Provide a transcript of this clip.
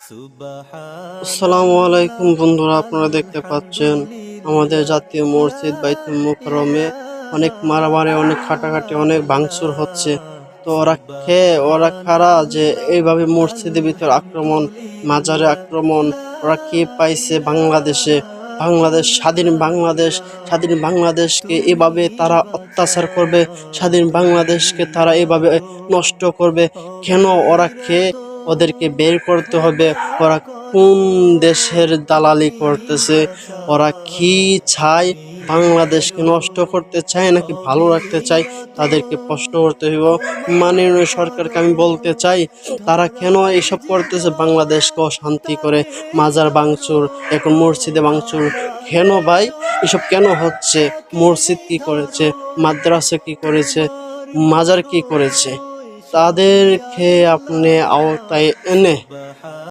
আসসালামু আলাইকুম বন্ধুরা, আপনারা দেখতে পাচ্ছেন আমাদের জাতীয় মসজিদ বাইতুল মুকাররমে অনেক মারামারি, অনেক খাটাখাটি, অনেক ভাঙচুর হচ্ছে। তো ওরা কারা যে এইভাবে মসজিদের ভিতর আক্রমণ, মাজারে আক্রমণ? ওরা কি পাইছে স্বাধীন বাংলাদেশকে এভাবে তারা অত্যাচার করবে? স্বাধীন বাংলাদেশকে তারা এভাবে নষ্ট করবে কেন? ওদেরকে বের করতে হবে। ওরা কোন দেশের দালালি করতেছে? ওরা কি চায়? বাংলাদেশকে নষ্ট করতে চায় নাকি ভালো রাখতে চায়? তাদেরকে প্রশ্ন করতে হইব। মাননীয় সরকারকে আমি বলতে চাই, তারা কেন এসব করতেছে? বাংলাদেশকে অশান্তি করে মাজার ভাঙচুর, এখন মসজিদে ভাঙচুর কেন ভাই? এসব কেন হচ্ছে? মসজিদ কি করেছে? মাদ্রাসা কি করেছে? মাজার কি করেছে? তাদেরকে আপনি আওতায় এনে